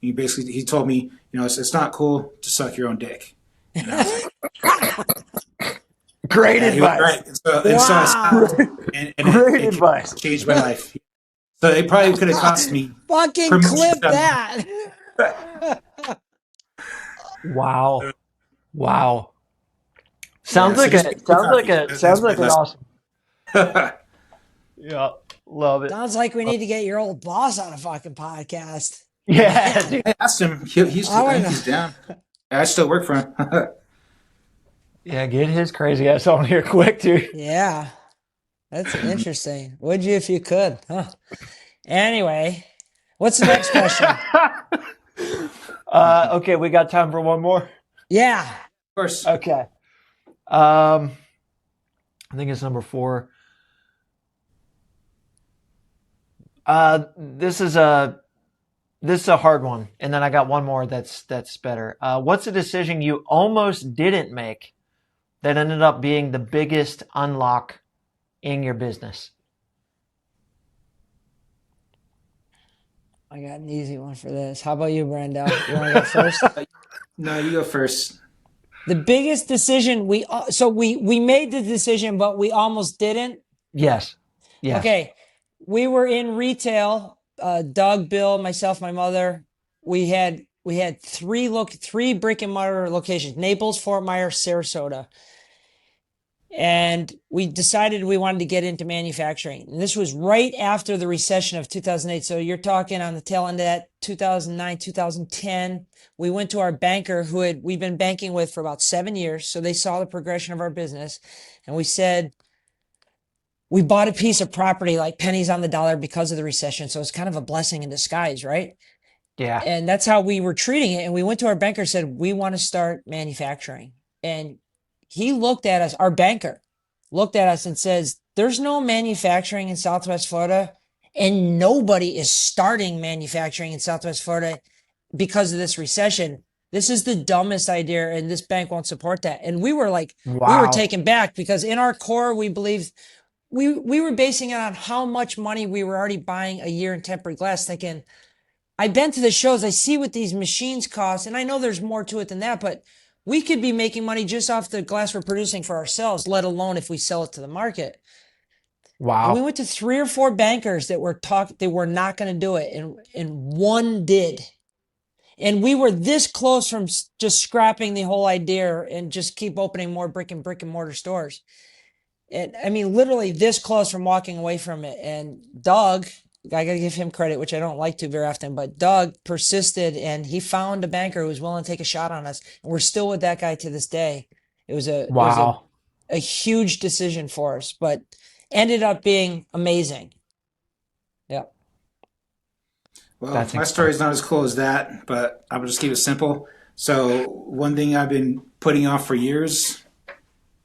He told me, it's not cool to suck your own dick." And I was like, great "Yeah, he was advice. right." And so I stopped, Wow. and it Great it advice. changed my life. So it probably could have cost me Fucking promotions clip down the that. Wow. Wow. Yeah, Sounds so like just be a sounds like cocky. a That's sounds my like an lesson. awesome. Yeah. Love it. Sounds like we need to get your old boss on a fucking podcast. Yeah, Man, dude. I asked him. I I want think he's to. down. I still work for him. Yeah, get his crazy ass on here quick, too. Yeah, that's interesting. Would you if you could? Huh? Anyway, what's the next question? Of Okay, we got time for one more. Yeah. course. Okay. I think it's number 4. This is a hard one, and then I got one more that's better. What's a decision you almost didn't make that ended up being the biggest unlock in your business? I got an easy one for this. How about you, Brando? You want to go first? No, you go first. The biggest decision we made the decision, but we almost didn't. Yes. Yes. Okay, we were in retail. Doug, Bill, myself, my mother. We had three brick and mortar locations: Naples, Fort Myers, Sarasota. And we decided we wanted to get into manufacturing. And this was right after the recession of 2008. So you're talking on the tail end of that 2009, 2010. We went to our banker we'd been banking with for about 7 years. So they saw the progression of our business. And we said, we bought a piece of property like pennies on the dollar because of the recession. So it's kind of a blessing in disguise, right? Yeah. And that's how we were treating it. And we went to our banker and said, we want to start manufacturing. And he looked at us, our banker looked at us and says, there's no manufacturing in Southwest Florida. and nobody is starting manufacturing in Southwest Florida because of this recession. This is the dumbest idea, and this bank won't support that. And we were like, we were Wow. taken back because in our core, we believe we were basing it on how much money we were already buying a year in tempered glass, thinking, I've been to the shows, I see what these machines cost, and I know there's more to it than that, but we could be making money just off the glass we're producing for ourselves, let alone if we sell it to the market. And we Wow. went to 3 or 4 bankers that they were not going to do it, and one did. And we were this close from just scrapping the whole idea and just keep opening more brick and mortar stores. And I mean, literally this close from walking away from it. And Doug, I got to give him credit, which I don't like to very often, but Doug persisted and he found a banker who was willing to take a shot on us. And we're still with that guy to this day. It was Wow. a huge decision for us, but ended up being amazing. Yeah. Well, That's my story is incredible. not as cool as that, but I'll just keep it simple. So, one thing I've been putting off for years,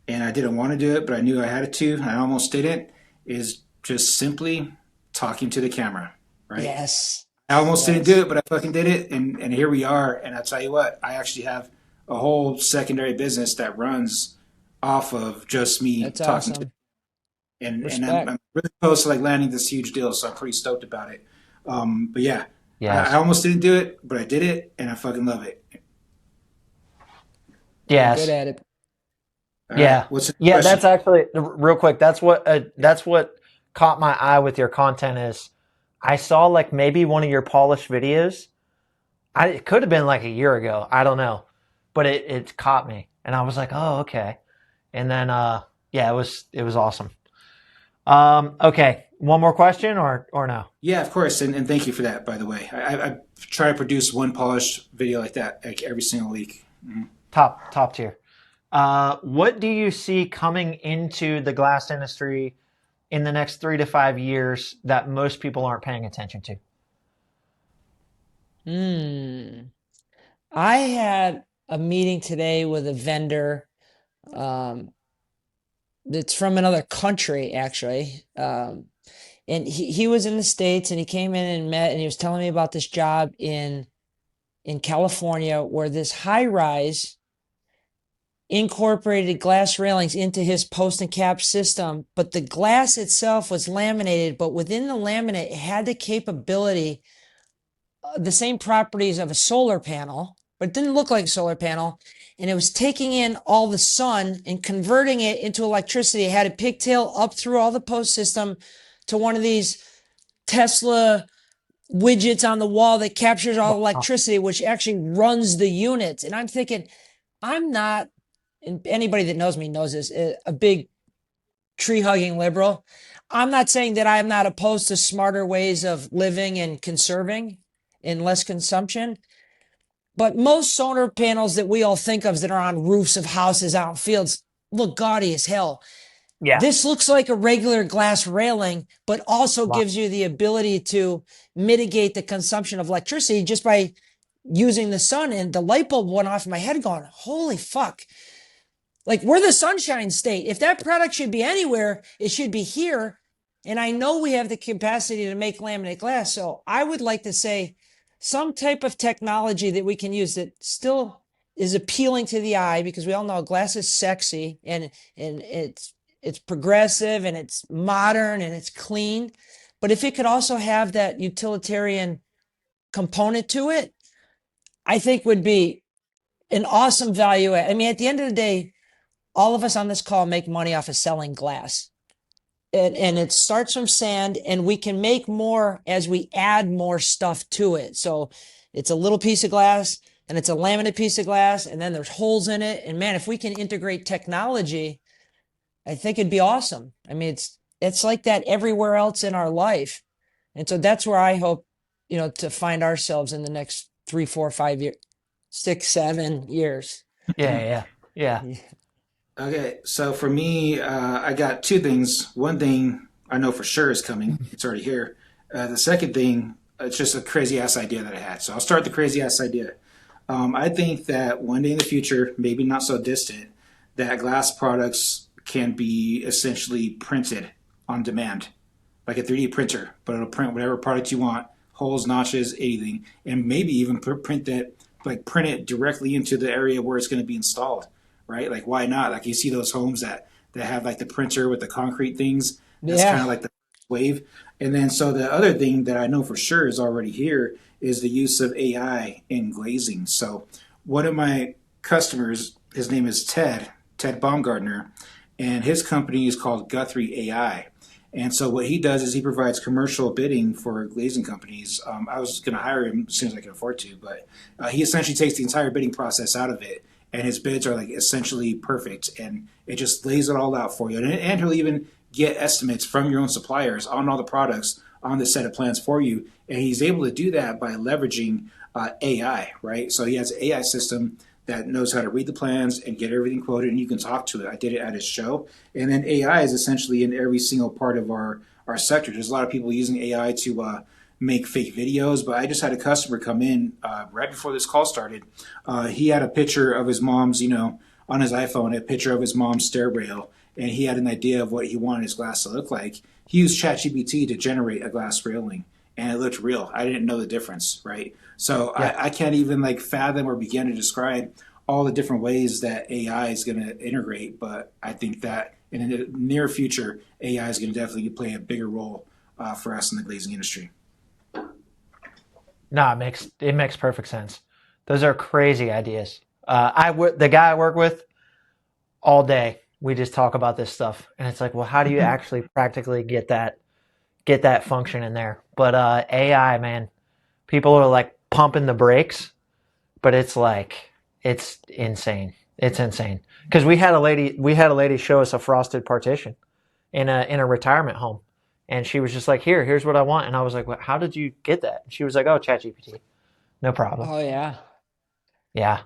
and I didn't want to do it, but I knew I had to, and I almost didn't, is just simply talking to the camera, right? Yes. I almost didn't do Yes. it, but I fucking did it, and here we are. And I tell you what, I actually have a whole secondary business that runs off of just me That's talking to, awesome. and Respect. I'm really close to like landing this huge deal, so I'm pretty stoked about it. But yeah, I Yes. almost didn't do it, but I did it, and I fucking love it. You're good Yes. at it. All right, Yeah. what's the Yeah, question? that's actually real quick. That's what caught my eye with your content is I saw like maybe one of your polished videos. It could have been like a year ago. I don't know. But it caught me and I was like, "Oh, okay." And then yeah, it was awesome. Okay. One more question or no? Yeah, of course, and thank you for that. By the way, I try to produce one polished video like that like every single week. Top tier. What do you see coming into the glass industry in the next 3 to 5 years that most people aren't paying attention to? Hmm. I had a meeting today with a vendor um, that's from another country, actually. And he was in the States and he came in and met and he was telling me about this job in California where this high rise incorporated glass railings into his post and cap system, but the glass itself was laminated, but within the laminate, it had the capability, the same properties of a solar panel, but it didn't look like a solar panel. And it was taking in all the sun and converting it into electricity. It had a pigtail up through all the post system to one of these Tesla widgets on the wall that captures all the Wow. electricity, which actually runs the units. And I'm thinking, I'm not, and anybody that knows me knows this, a big tree hugging liberal. I'm not saying that I'm not opposed to smarter ways of living and conserving and less consumption. But most solar panels that we all think of that are on roofs of houses out in fields look gaudy as hell. Yeah. This looks like a regular glass railing, but also Wow. gives you the ability to mitigate the consumption of electricity just by using the sun. And the light bulb went off in my head going, holy fuck. Like we're the sunshine state. If that product should be anywhere, it should be here. And I know we have the capacity to make laminate glass. So I would like to say some type of technology that we can use that still is appealing to the eye because we all know glass is sexy and it's progressive and it's modern and it's clean. But if it could also have that utilitarian component to it, I think would be an awesome value. I mean, at the end of the day, all of us on this call make money off of selling glass. And it starts from sand, and we can make more as we add more stuff to it. So it's a little piece of glass, and it's a laminate piece of glass, and then there's holes in it. And man, if we can integrate technology, I think it'd be awesome. I mean, it's like that everywhere else in our life. And so that's where I hope, to find ourselves in the next 3, 4, 5 years, 6, 7 years. Yeah, yeah. Yeah. Okay, so for me, I got two things. One thing I know for sure is coming; it's already here. The second thing, it's just a crazy ass idea that I had. So I'll start the crazy ass idea. I think that one day in the future, maybe not so distant, that glass products can be essentially printed on demand. like a 3D printer, but it'll print whatever product you want, holes, notches, anything, and maybe even print it directly into the area where it's going to be installed, right? Like, why not? Like, you see those homes that have like the printer with the concrete things. That's kind Yeah. of like the wave. And then, so the other thing that I know for sure is already here is the use of AI in glazing. So, one of my customers, his name is Ted Baumgartner, and his company is called Guthrie AI. And so what he does is he provides commercial bidding for glazing companies. I was going to hire him as soon as I can afford to, but he essentially takes the entire bidding process out of it, and his bids are like essentially perfect, and it just lays it all out for you. And he'll even get estimates from your own suppliers on all the products on the set of plans for you, and he's able to do that by leveraging AI, right? So he has an AI system that knows how to read the plans and get everything quoted, and you can talk to it. I did it at his show. And then AI is essentially in every single part of our sector. There's a lot of people using AI to make fake videos, but I just had a customer come in right before this call started. He had a picture of his mom's, on his iPhone, a picture of his mom's stair rail, and he had an idea of what he wanted his glass to look like. He used ChatGPT to generate a glass railing, and it looked real. I didn't know the difference, right? So Yeah. I can't even like fathom or begin to describe all the different ways that AI is going to integrate. But I think that in the near future, AI is going to definitely play a bigger role for us in the glazing industry. No, it makes perfect sense. Those are crazy ideas. The guy I work with all day, we just talk about this stuff, and it's like, well, how do you actually practically get that function in there? But AI, man, people are like pumping the brakes, but it's insane. It's insane because we had a lady show us a frosted partition in a retirement home, and she was just like, here's what I want, and I was like, well, how did you get that? And she was like, oh, ChatGPT, no problem. Oh yeah. Yeah,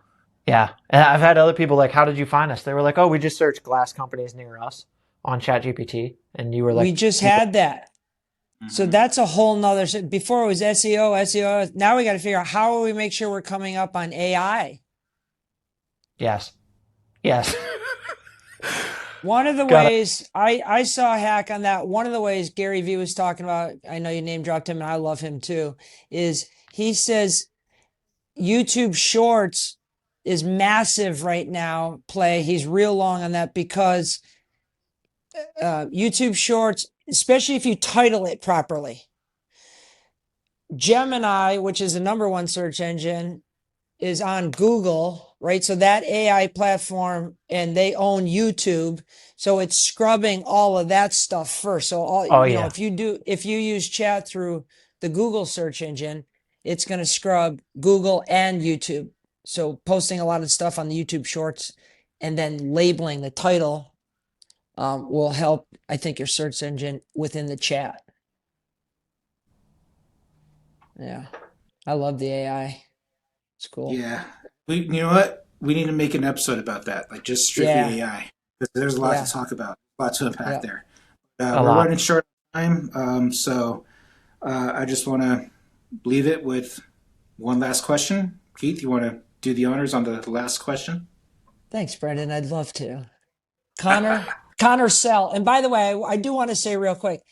yeah. And I've had other people like, how did you find us? They were like, oh, we just searched glass companies near us on ChatGPT, and you were We like, just had that. So Mm-hmm. that's a whole nother. Before it was SEO. Now we got to figure out how will we make sure we're coming up on AI. yes, yes. One of the Got ways I saw a hack on that, one of the ways Gary Vee was talking about, I know you name dropped him and I love him too, is he says YouTube Shorts is massive right now. He's real long on that because YouTube Shorts, especially if you title it properly. Gemini, which is the number one search engine, is on Google, right? So that AI platform, and they own YouTube. So it's scrubbing all of that stuff first. So Oh yeah. if you use chat through the Google search engine, it's going to scrub Google and YouTube. So posting a lot of stuff on the YouTube shorts and then labeling the title will help, I think, your search engine within the chat. Yeah. I love the AI. It's cool. Yeah, you know what? We need to make an episode about that, like just Yeah. strictly AI. 'Cause there's a lot to Yeah. talk about, a lot to unpack Yeah. there. A We're lot. running short on time, so I just want to leave it with one last question. Keith, you want to do the honors on the last question? Thanks, Brendan. I'd love to. Connor Sell. And by the way, I do want to say real quick,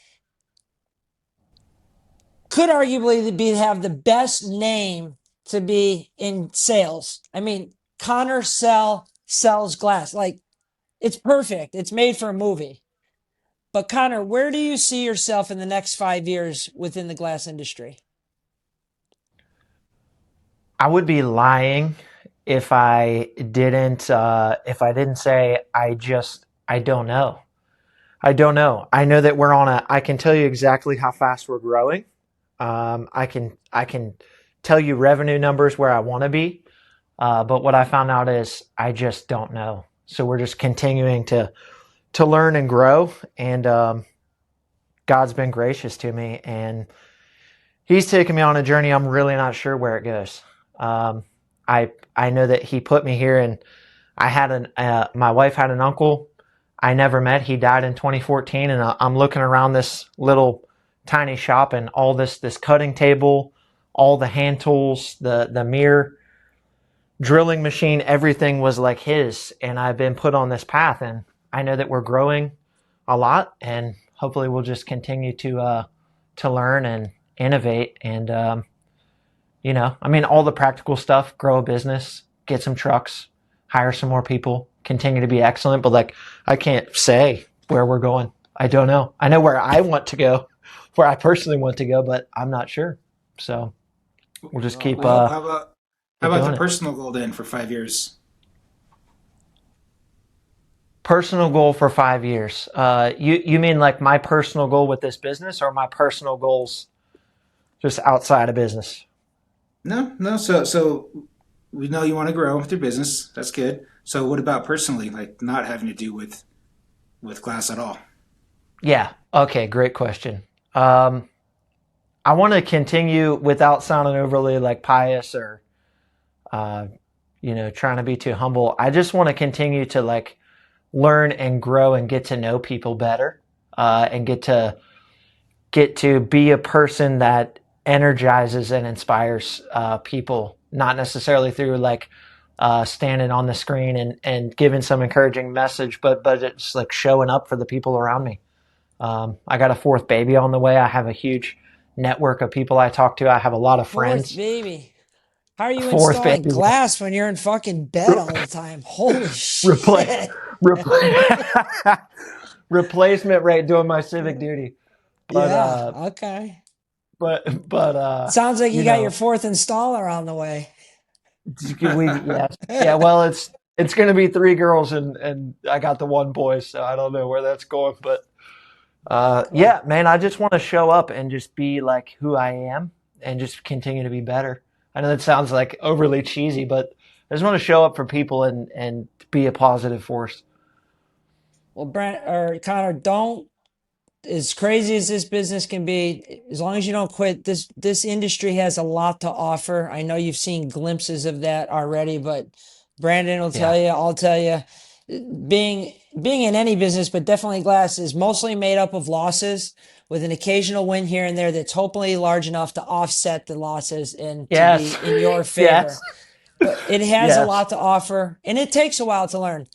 could arguably have the best name to be in sales. I mean, Connor Sell sells glass. Like, it's perfect. It's made for a movie. But Connor, where do you see yourself in the next 5 years within the glass industry? I would be lying if I didn't say I don't know. I don't know. I know that I can tell you exactly how fast we're growing. I can tell you revenue numbers where I want to be. But what I found out is I just don't know. So we're just continuing to learn and grow. And God's been gracious to me, and He's taken me on a journey. I'm really not sure where it goes. Um, I know that He put me here, and my wife had an uncle I never met. He died in 2014, and I'm looking around this little tiny shop, and all this cutting table, all the hand tools, the mirror, drilling machine, everything was like his. And I've been put on this path, and I know that we're growing a lot, and hopefully we'll just continue to learn and innovate and I mean, all the practical stuff, grow a business, get some trucks, hire some more people, continue to be excellent. But like, I can't say where we're going. I don't know. I know where I want to go, where I personally want to go, but I'm not sure. So we'll just keep, Well, how keep about the doing it. personal goal then for 5 years? Personal goal for 5 years. You mean like my personal goal with this business or my personal goals just outside of business? No, no. So we know you want to grow with your business. That's good. So what about personally, like not having to do with glass at all? Yeah. Okay. Great question. Um, I want to continue without sounding overly like pious or uh, trying to be too humble. I just want to continue to like learn and grow and get to know people better, and get to be a person that energizes and inspires people, not necessarily through like standing on the screen and giving some encouraging message, but it's like showing up for the people around me. I got a fourth baby on the way. I have a huge network of people I talk to. I have a lot of Fourth friends. baby. How are you Fourth installing baby. glass when you're in fucking bed all the time? Holy Replace, shit. replace, replacement rate doing my civic duty. But Yeah, okay. but Sounds like you you got your know, fourth installer on the way. yeah. Well, it's going to be three girls and I got the one boy, so I don't know where that's going. But Cool. yeah, man, I just want to show up and just be like who I am and just continue to be better. I know that sounds like overly cheesy, but I just want to show up for people and be a positive force. Well, Brent or Connor, don't, as crazy as this business can be, as long as you don't quit, this industry has a lot to offer. I know you've seen glimpses of that already, but Brandon will tell Yeah. you, I'll tell you, being in any business, but definitely glass is mostly made up of losses with an occasional win here and there that's hopefully large enough to offset the losses and to be Yes. in your Yes. favor. But it has a Yes. lot to offer and it takes a while to learn.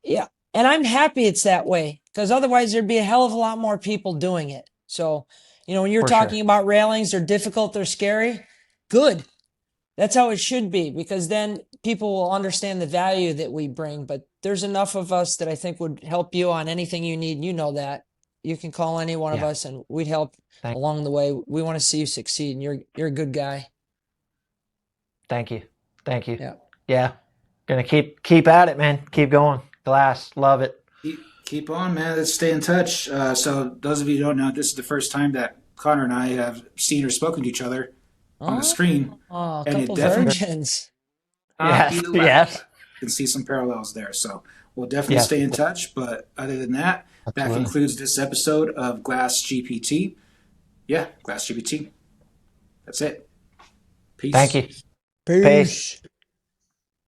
Yeah. And I'm happy it's that way because otherwise there'd be a hell of a lot more people doing it. So, when you're For sure. talking about railings, they're difficult, they're scary. Good. That's how it should be because then people will understand the value that we bring. But there's enough of us that I think would help you on anything you need. You know that. You can call any one of Yeah. us and we'd help Thank along the way. We want to see you succeed and you're a good guy. thank you. Thank you. Yeah. Yeah. Gonna keep at it, man. Keep going. Glass. Love it. Keep on, man. Let's stay in touch. So those of you who don't know, this is the first time that Connor and I have seen or spoken to each other on the Oh, screen, a and it couple definitely virgins. not be Yes. the Yes. last. You can see some parallels there. So we'll definitely Yes. stay in touch. But other than that, that Absolutely. concludes this episode of Glass GPT. Yeah, Glass GPT. That's it. Thank Peace. you. Peace. Peace.